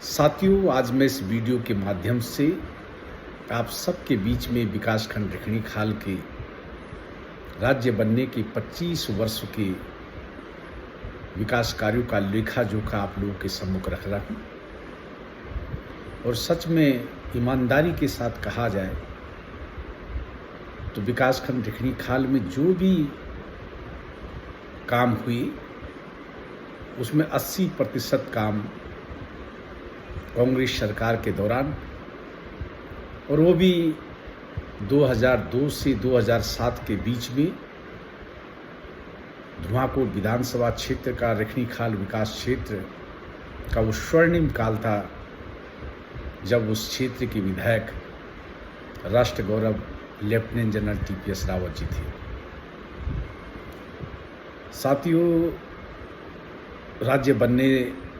साथियों, आज मैं इस वीडियो के माध्यम से आप सबके बीच में विकासखंड रिखणी खाल के राज्य बनने के 25 वर्ष के विकास कार्यों का लेखा जोखा आप लोगों के सम्मुख रख रहा हूँ। और सच में ईमानदारी के साथ कहा जाए तो विकासखंड रिखणी खाल में जो भी काम हुए उसमें 80% काम कांग्रेस सरकार के दौरान, और वो भी 2002 से 2007 के बीच में धुआंकोट विधानसभा क्षेत्र का रिखणी खाल विकास क्षेत्र का वो स्वर्णिम काल था जब उस क्षेत्र के विधायक राष्ट्र गौरव lieutenant general TPS Rawat ji थे। साथियों, राज्य बनने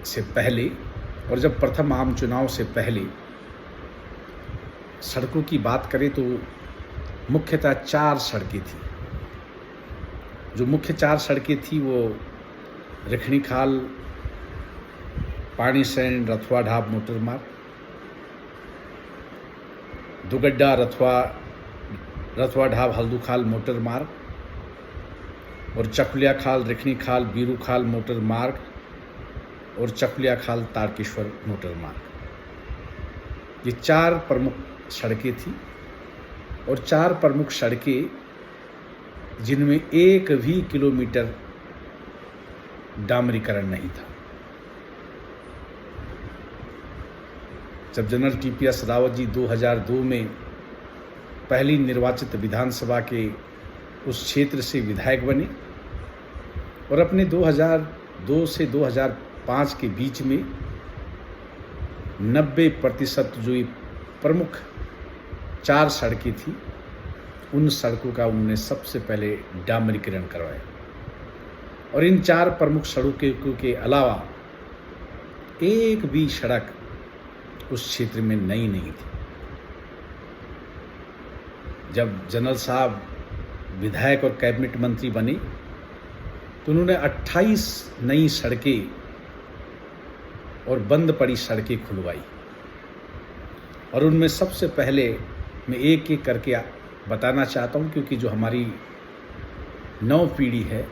से पहले और जब प्रथम आम चुनाव से पहले सड़कों की बात करें तो मुख्यतः 4 सड़कें थी। जो मुख्य 4 सड़कें थी वो रिखणी खाल पानीसैन रथवा ढाब मोटर मार्ग, दुगड्डा रथवा ढाब हल्दूखाल मोटर मार्ग और चकुलिया खाल रिखणी खाल बीरू खाल मोटर मार्ग और चकुलिया खाल तारकेश्वर मोटर मार्ग। ये 4 प्रमुख सड़कें थी और 4 प्रमुख सड़कें जिनमें 1 भी किलोमीटर डामरीकरण नहीं था। जब जनरल TPS रावत जी 2002 में पहली निर्वाचित विधानसभा के उस क्षेत्र से विधायक बने और अपने 2002 से 2005 के बीच में 90% जो ये प्रमुख 4 सड़कें थी उन सड़कों का उन्होंने सबसे पहले डामरीकरण करवाया। और इन 4 प्रमुख सड़कों के अलावा एक भी सड़क उस क्षेत्र में नई नहीं थी। जब जनरल साहब विधायक और कैबिनेट मंत्री बने तो उन्होंने 28 नई सड़कें और बंद पड़ी सड़कें खुलवाई। और उनमें सबसे पहले मैं एक एक करके बताना चाहता हूं, क्योंकि जो हमारी नव पीढ़ी है,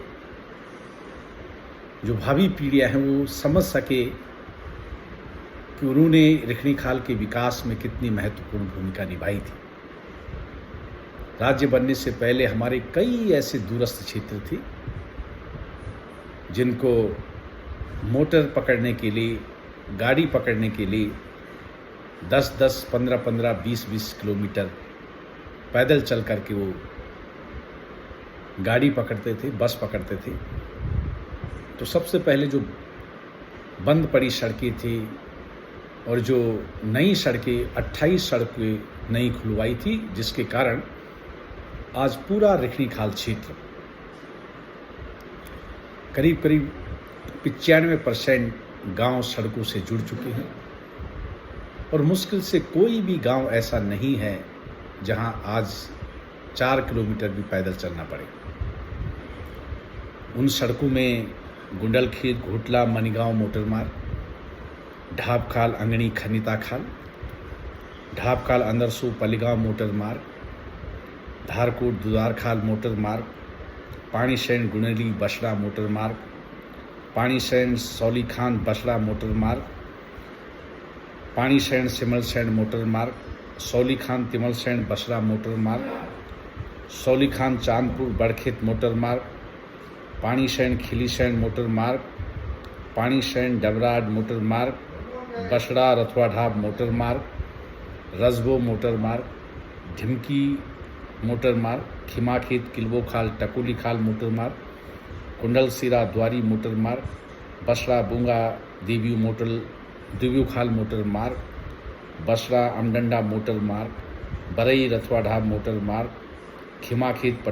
जो भावी पीढ़ियां हैं, वो समझ सके कि उन्होंने रिखणी खाल के विकास में कितनी महत्वपूर्ण भूमिका निभाई थी। राज्य बनने से पहले हमारे कई ऐसे दूरस्थ क्षेत्र थे जिनको मोटर पकड़ने के लिए, गाड़ी पकड़ने के लिए 10-10, 15-15, 20-20 किलोमीटर पैदल चल करके वो गाड़ी पकड़ते थे, बस पकड़ते थे। तो सबसे पहले जो बंद पड़ी सड़कें थी और जो नई सड़कें 28 सड़कें नई खुलवाई थी, जिसके कारण आज पूरा रिखणी खाल क्षेत्र करीब 95% गांव सड़कों से जुड़ चुके हैं। और मुश्किल से कोई भी गांव ऐसा नहीं है जहां आज 4 किलोमीटर भी पैदल चलना पड़े। उन सड़कों में गुंडलखेत घोटला मनीगांव मोटर मार्ग, ढाबखाल अंगणी खनिता खाल, ढाबखाल अंदरसू पलीगांव मोटर मार्ग, धारकोट दुधारखाल मोटर मार्ग, पानीसैन गुनेली बसड़ा मोटर मार्ग, पानीसैन सौली खान बसड़ा मोटर मार्ग, पानीसैन सिमलसैन मोटर मार्ग, सौली खान तिमलसैन बसड़ा मोटर मार्ग, सौली खान चांदपुर बड़खेत मोटर मार्ग, पानीसैन खिलीसैन मोटर मार्ग, पानीसैन डबराड मोटर मार्ग, बसड़ा रथवा ढाब मोटर मार्ग, रजबो मोटर मार्ग, ढिमकी मोटर मार्ग, खिमाखेत किल्बो खाल टकोली खाल मोटर मार्ग, कुंडल सिरा द्वारी मोटर मार्ग, बसड़ा बुंगा देवियू खाल मोटर मार्ग, बसड़ा अमडंडा मोटर मार्ग, बरई रथवा ढाब मोटर मार्ग, खिमाखेत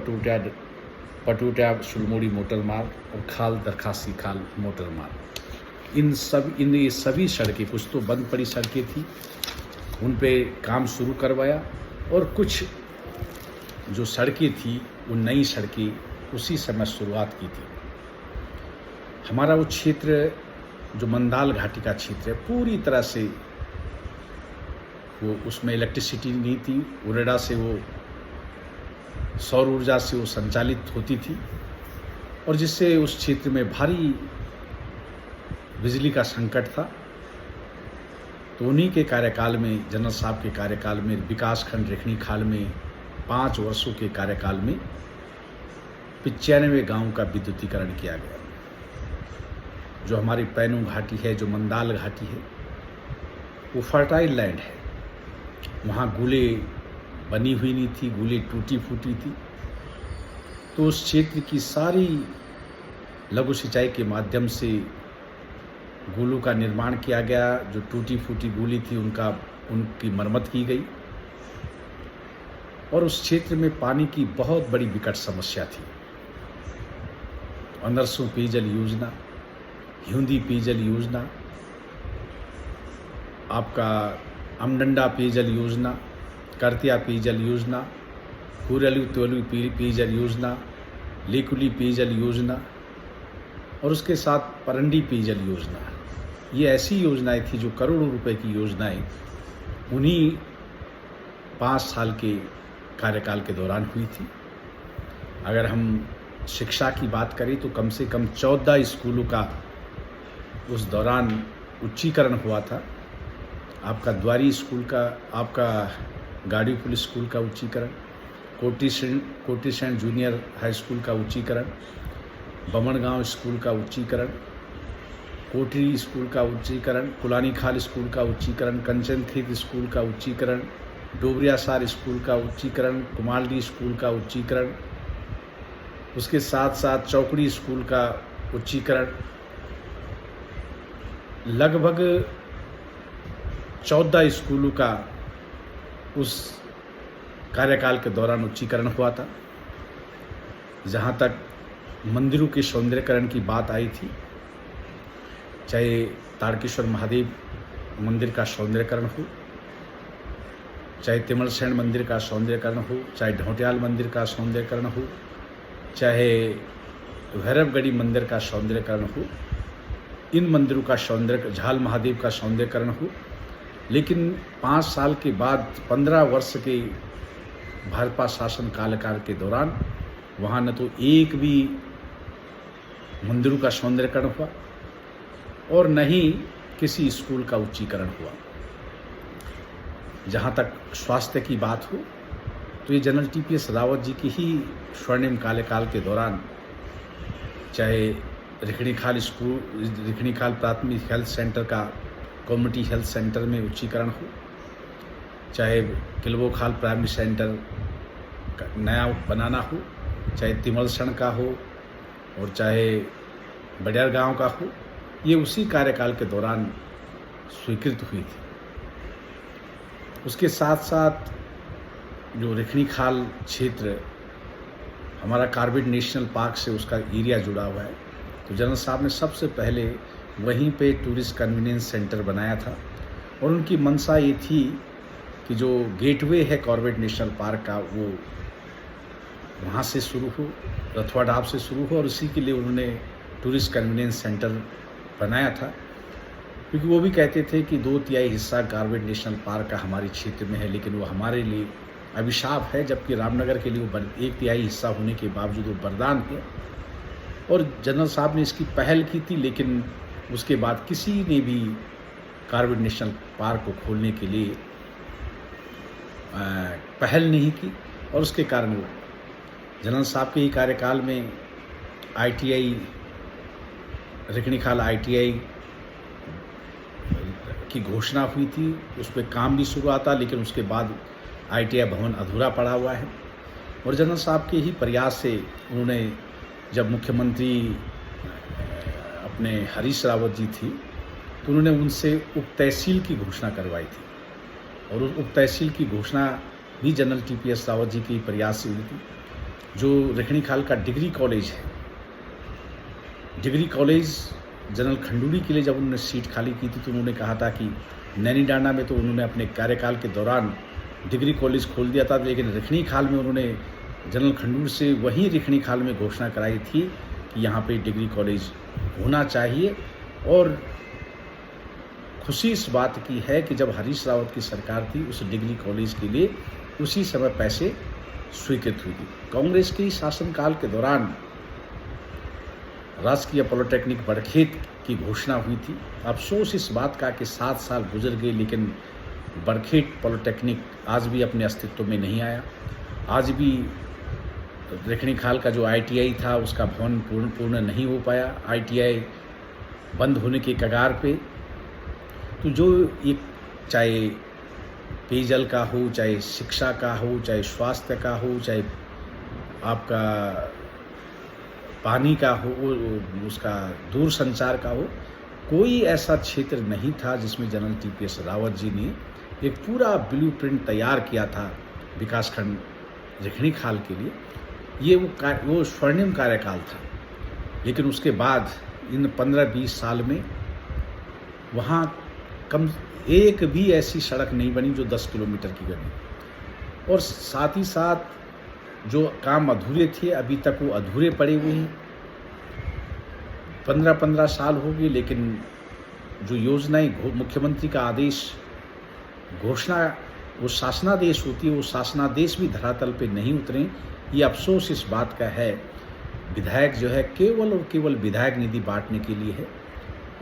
पटूटा सुलमोड़ी मोटर मार्ग और खाल दरखासी खाल मोटर मार्ग। इन सभी सड़कें, कुछ तो बंद पड़ी सड़कें थी, उन पे काम शुरू करवाया, और कुछ जो सड़कें थी वो नई सड़कें उसी समय शुरुआत की थी। हमारा वो क्षेत्र जो मंदाल घाटी का क्षेत्र है पूरी तरह से वो उसमें इलेक्ट्रिसिटी नहीं थी, उरेडा से वो सौर ऊर्जा से वो संचालित होती थी और जिससे उस क्षेत्र में भारी बिजली का संकट था। तो उन्हीं के कार्यकाल में, जनरल साहब के कार्यकाल में, विकासखंड रेखनी खाल में 5 वर्षों के कार्यकाल में 95 गांव का विद्युतीकरण किया गया। जो हमारी पैनू घाटी है, जो मंदाल घाटी है, वो फर्टाइल लैंड है। वहाँ गूले बनी हुई नहीं थी, गूले टूटी फूटी थी। तो उस क्षेत्र की सारी लघु सिंचाई के माध्यम से गूलों का निर्माण किया गया। जो टूटी फूटी गूली थी उनकी मरम्मत की गई और उस क्षेत्र में पानी की बहुत बड़ी विकट समस्या थी। 1500 पेयजल योजना, हिंदी पेयजल योजना, आपका अमडंडा पेयजल योजना, करतिया पेयजल योजना, कुरलू तोलू पेयजल योजना, लेकुली पेयजल योजना और उसके साथ परंडी पेयजल योजना। ये ऐसी योजनाएं थी जो करोड़ों रुपए की योजनाएं उन्हीं 5 साल के कार्यकाल के दौरान हुई थी। अगर हम शिक्षा की बात करें तो कम से कम 14 स्कूलों का उस दौरान उच्चीकरण हुआ था। आपका द्वारी स्कूल का, आपका गाड़ीपुल स्कूल का उच्चीकरण, कोटीसैंड जूनियर हाई स्कूल का उच्चीकरण, बमनगांव स्कूल का उच्चीकरण, कोटरी स्कूल का उच्चीकरण, कुलानी खाल स्कूल का उच्चीकरण, कंचन खेत स्कूल का उच्चीकरण, डोबरियासार स्कूल का उच्चीकरण, कुमालडी स्कूल का उच्चीकरण, उसके साथ साथ चौकड़ी स्कूल का उच्चीकरण, लगभग 14 स्कूलों का उस कार्यकाल के दौरान उच्चीकरण हुआ था। जहाँ तक मंदिरों के सौंदर्यकरण की बात आई थी, चाहे तारकेश्वर महादेव मंदिर का सौंदर्यकरण हो, चाहे तिमलसैंड मंदिर का सौंदर्यकरण हो, चाहे ढोटियाल मंदिर का सौंदर्यकरण हो, चाहे भैरवगढ़ी मंदिर का सौंदर्यकरण हो, इन मंदिरों का झाल महादेव का सौंदर्यकरण हो, लेकिन 5 साल के बाद 15 वर्ष के भाजपा शासन कालकाल के दौरान वहाँ न तो एक भी मंदिरों का सौंदर्यकरण हुआ और न ही किसी स्कूल का उच्चीकरण हुआ। जहाँ तक स्वास्थ्य की बात हो तो ये जनरल टीपीएस रावत जी की ही स्वर्णिम कार्यकाल के दौरान, चाहे रिखणी खाल प्राथमिक हेल्थ सेंटर का कम्युनिटी हेल्थ सेंटर में उच्चीकरण हो, चाहे किलवो खाल प्राइमरी सेंटर नया बनाना हो, चाहे तिमलसण का हो और चाहे बडियार गांव का हो, ये उसी कार्यकाल के दौरान स्वीकृत हुई थी। उसके साथ साथ जो रिखणी खाल क्षेत्र हमारा कार्बेट नेशनल पार्क से उसका एरिया जुड़ा हुआ है, तो जनरल साहब ने सबसे पहले वहीं पे टूरिस्ट कन्वीनियंस सेंटर बनाया था और उनकी मंशा ये थी कि जो गेटवे है कॉर्बेट नेशनल पार्क का वो वहाँ से शुरू हो, रथवा डाब से शुरू हो और उसी के लिए उन्होंने टूरिस्ट कन्वीनियंस सेंटर बनाया था, क्योंकि वो भी कहते थे कि 2/3 हिस्सा कॉर्बेट नेशनल पार्क का हमारे क्षेत्र में है, लेकिन वो हमारे लिए अभिशाप है, जबकि रामनगर के लिए वो 1/3 हिस्सा होने के बावजूद वो वरदान है। और जनरल साहब ने इसकी पहल की थी, लेकिन उसके बाद किसी ने भी कॉर्बेट नेशनल पार्क को खोलने के लिए पहल नहीं की और उसके कारण वो जनरल साहब के ही कार्यकाल में ITI रिखणी खाल ITI की घोषणा हुई थी, उस पर काम भी शुरू आता, लेकिन उसके बाद ITI भवन अधूरा पड़ा हुआ है। और जनरल साहब के ही प्रयास से उन्होंने, जब मुख्यमंत्री अपने हरीश रावत जी थी, तो उन्होंने उनसे उप तहसील की घोषणा करवाई थी और उस उप तहसील की घोषणा भी जनरल TPS रावत जी के प्रयास से हुई थी। जो रिखणी खाल का डिग्री कॉलेज है, डिग्री कॉलेज जनरल खंडूरी के लिए जब उन्होंने सीट खाली की थी तो उन्होंने कहा था कि नैनीडांडा में तो उन्होंने अपने कार्यकाल के दौरान डिग्री कॉलेज खोल दिया था, लेकिन रिखणी खाल में उन्होंने जनरल खंडूर से वहीं रिखणी खाल में घोषणा कराई थी कि यहाँ पे डिग्री कॉलेज होना चाहिए और खुशी इस बात की है कि जब हरीश रावत की सरकार थी उस डिग्री कॉलेज के लिए उसी समय पैसे स्वीकृत हुई थी। कांग्रेस के शासनकाल के दौरान राजकीय पॉलिटेक्निक बड़खेत की घोषणा हुई थी। अफसोस इस बात का कि 7 साल गुजर गए लेकिन बड़खेत पॉलिटेक्निक आज भी अपने अस्तित्व में नहीं आया। आज भी रेखणीखाल का जो ITI था उसका भवन पूर्ण नहीं हो पाया। ITI बंद होने के कगार पे। तो जो ये चाहे पेयजल का हो, चाहे शिक्षा का हो, चाहे स्वास्थ्य का हो, चाहे आपका पानी का हो, उसका दूरसंचार का हो, कोई ऐसा क्षेत्र नहीं था जिसमें जनरल TPS रावत जी ने एक पूरा ब्लूप्रिंट तैयार किया था विकासखंड रेखणीखाल के लिए। ये वो स्वर्णिम कार्यकाल था। लेकिन उसके बाद इन 15-20 साल में वहाँ कम एक भी ऐसी सड़क नहीं बनी जो 10 किलोमीटर की बनी, और साथ ही साथ जो काम अधूरे थे अभी तक वो अधूरे पड़े हुए हैं। 15-15 साल हो गए लेकिन जो योजनाएं मुख्यमंत्री का आदेश घोषणा वो शासनादेश होती है, वो शासनादेश भी धरातल पे नहीं उतरे। ये अफसोस इस बात का है। विधायक जो है केवल और केवल विधायक निधि बांटने के लिए है,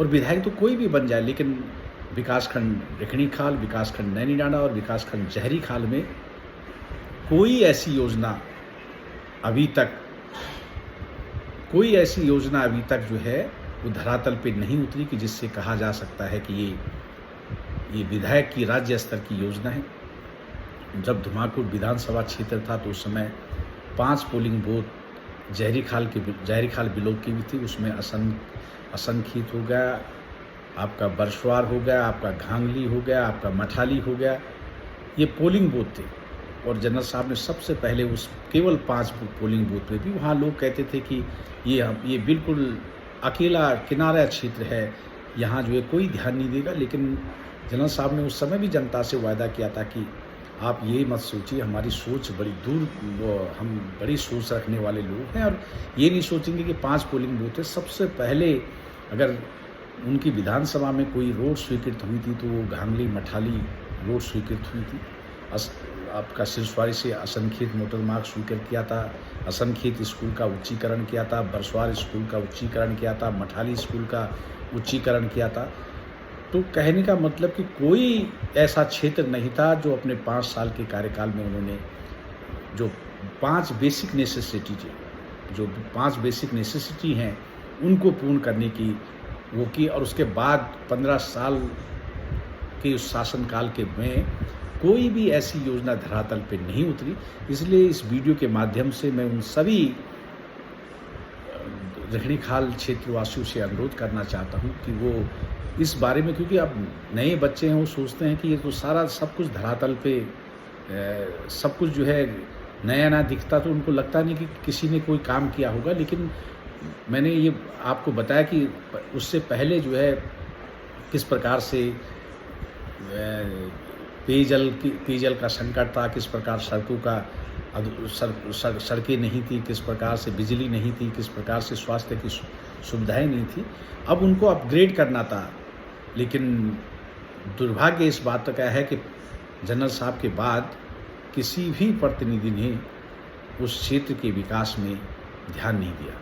और विधायक तो कोई भी बन जाए लेकिन विकासखंड रेखणीखाल, विकासखंड नैनीडांडा और विकासखंड जहरीखाल में कोई ऐसी योजना अभी तक जो है वो धरातल पे नहीं उतरी कि जिससे कहा जा सकता है कि ये विधायक की राज्य स्तर की योजना है। जब धुमाकुर विधानसभा क्षेत्र था तो उस समय 5 पोलिंग बूथ जहरीखाल ब्लॉक की भी थी। उसमें असनखीत हो गया, आपका बरसवार हो गया, आपका घांगली हो गया, आपका मठाली हो गया। ये पोलिंग बूथ थे और जनरल साहब ने सबसे पहले उस केवल 5 पोलिंग बूथ में भी वहाँ लोग कहते थे कि ये बिल्कुल अकेला किनारा क्षेत्र है, यहाँ जो है कोई ध्यान नहीं देगा। लेकिन जनरल साहब ने उस समय भी जनता से वायदा किया था कि आप ये मत सोचिए, हमारी सोच बड़ी दूर, हम बड़ी सोच रखने वाले लोग हैं और ये नहीं सोचेंगे कि 5 पोलिंग बूथ है। सबसे पहले अगर उनकी विधानसभा में कोई रोड स्वीकृत हुई थी तो वो घांगली मठाली रोड स्वीकृत हुई थी। आपका सिरस्वारी से असनखेत मोटर मार्ग स्वीकृत किया था, असनखेत स्कूल का उच्चीकरण किया था, बरसवार स्कूल का उच्चीकरण किया था, मठाली स्कूल का उच्चीकरण किया था। तो कहने का मतलब कि कोई ऐसा क्षेत्र नहीं था जो अपने 5 साल के कार्यकाल में उन्होंने जो 5 बेसिक नेसेसिटी हैं उनको पूर्ण करने की वो की। और उसके बाद 15 साल के उस शासनकाल के में कोई भी ऐसी योजना धरातल पे नहीं उतरी। इसलिए इस वीडियो के माध्यम से मैं उन सभी रेखणीखाल क्षेत्रवासियों से अनुरोध करना चाहता हूँ कि वो इस बारे में, क्योंकि अब नए बच्चे हैं वो सोचते हैं कि ये तो सारा सब कुछ धरातल पे सब कुछ जो है नया दिखता, तो उनको लगता नहीं कि किसी ने कोई काम किया होगा। लेकिन मैंने ये आपको बताया कि उससे पहले जो है किस प्रकार से पेयजल का संकट था, किस प्रकार सड़कों का सड़कें नहीं थी, किस प्रकार से बिजली नहीं थी, किस प्रकार से स्वास्थ्य की सुविधाएं नहीं थी। अब उनको अपग्रेड करना था। लेकिन दुर्भाग्य इस बात का है कि जनरल साहब के बाद किसी भी प्रतिनिधि ने उस क्षेत्र के विकास में ध्यान नहीं दिया।